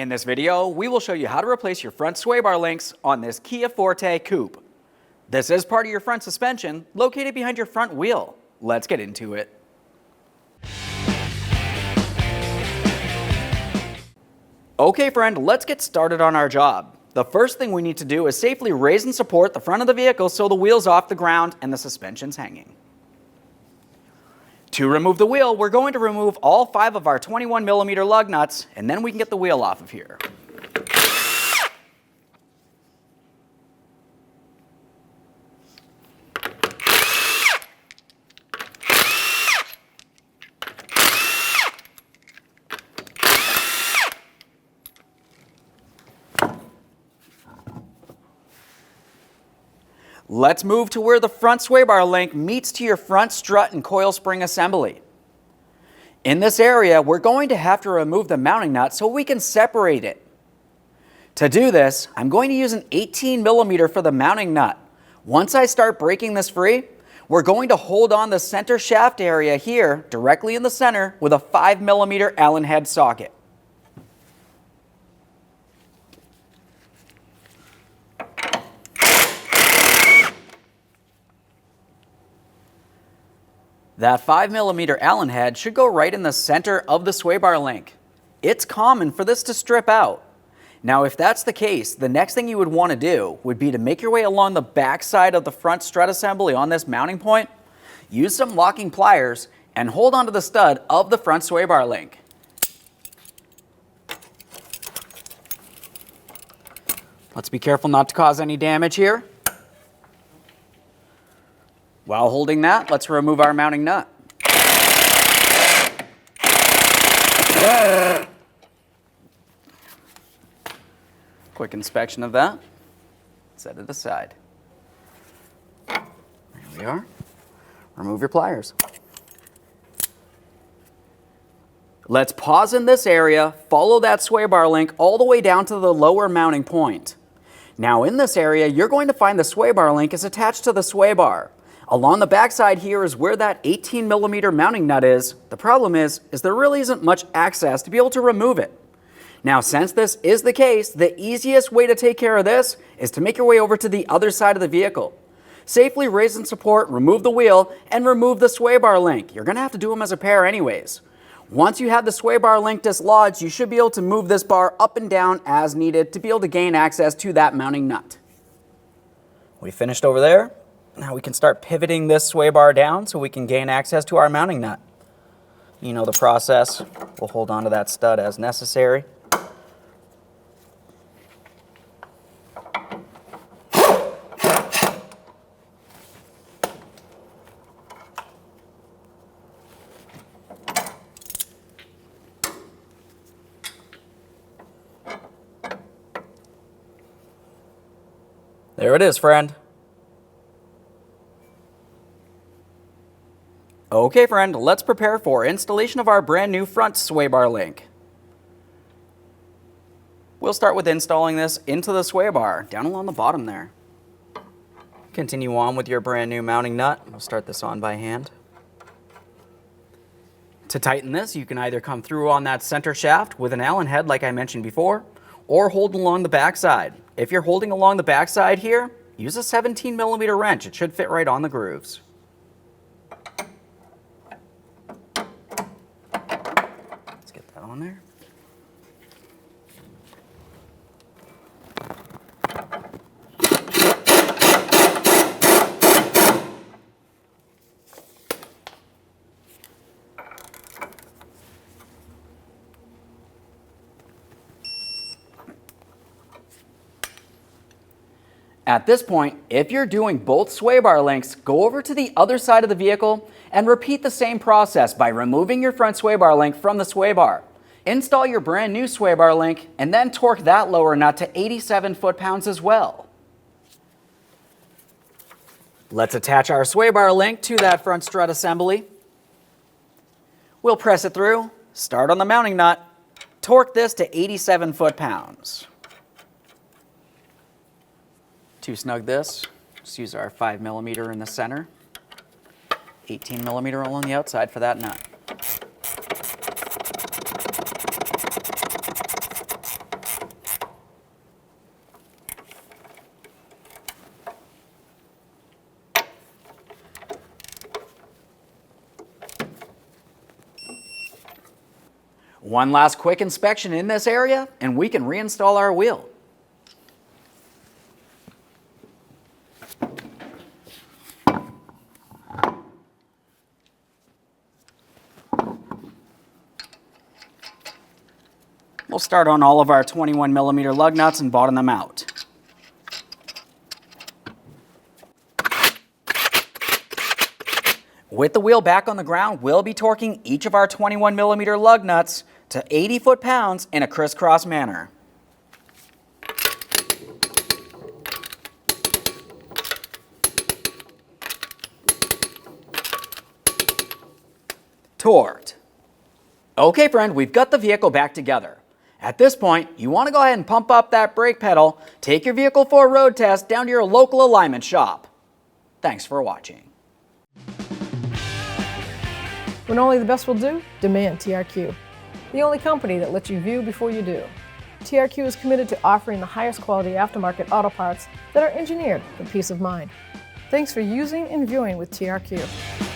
In this video, we will show you how to replace your front sway bar links on this Kia Forte Koup. This is part of your front suspension, located behind your front wheel. Let's get into it. Okay friend, let's get started on our job. The first thing we need to do is safely raise and support the front of the vehicle so the wheel's off the ground and the suspension's hanging. To remove the wheel, we're going to remove all 5 of our 21mm lug nuts, and then we can get the wheel off of here. Let's move to where the front sway bar link meets to your front strut and coil spring assembly. In this area, we're going to have to remove the mounting nut so we can separate it. To do this, I'm going to use an 18mm for the mounting nut. Once I start breaking this free, we're going to hold on the center shaft area here, directly in the center, with a 5mm Allen head socket. That 5mm Allen head should go right in the center of the sway bar link. It's common for this to strip out. Now if that's the case, the next thing you would want to do would be to make your way along the back side of the front strut assembly on this mounting point, use some locking pliers, and hold onto the stud of the front sway bar link. Let's be careful not to cause any damage here. While holding that, let's remove our mounting nut. Quick inspection of that. Set it aside. There we are. Remove your pliers. Let's pause in this area, follow that sway bar link all the way down to the lower mounting point. Now in this area, you're going to find the sway bar link is attached to the sway bar. Along the backside here is where that 18mm mounting nut is. The problem is there really isn't much access to be able to remove it. Now, since this is the case, the easiest way to take care of this is to make your way over to the other side of the vehicle. Safely raise and support, remove the wheel, and remove the sway bar link. You're going to have to do them as a pair anyways. Once you have the sway bar link dislodged, you should be able to move this bar up and down as needed to be able to gain access to that mounting nut. We finished over there. Now we can start pivoting this sway bar down so we can gain access to our mounting nut. You know the process. We'll hold on to that stud as necessary. There it is, friend. Okay friend, let's prepare for installation of our brand new front sway bar link. We'll start with installing this into the sway bar, down along the bottom there. Continue on with your brand new mounting nut. We'll start this on by hand. To tighten this, you can either come through on that center shaft with an Allen head like I mentioned before, or hold along the backside. If you're holding along the backside here, use a 17mm wrench. It should fit right on the grooves. On there. At this point, if you're doing both sway bar links, go over to the other side of the vehicle and repeat the same process by removing your front sway bar link from the sway bar. Install your brand new sway bar link and then torque that lower nut to 87 foot-pounds as well. Let's attach our sway bar link to that front strut assembly. We'll press it through, start on the mounting nut, torque this to 87 foot-pounds. To snug this, just use our 5mm in the center, 18mm along the outside for that nut. One last quick inspection in this area, and we can reinstall our wheel. We'll start on all of our 21mm lug nuts and bottom them out. With the wheel back on the ground, we'll be torquing each of our 21mm lug nuts to 80 foot-pounds in a crisscross manner. Torqued. Okay friend, we've got the vehicle back together. At this point, you want to go ahead and pump up that brake pedal, take your vehicle for a road test down to your local alignment shop. Thanks for watching. When only the best will do, demand TRQ. The only company that lets you view before you do. TRQ is committed to offering the highest quality aftermarket auto parts that are engineered for peace of mind. Thanks for using and viewing with TRQ.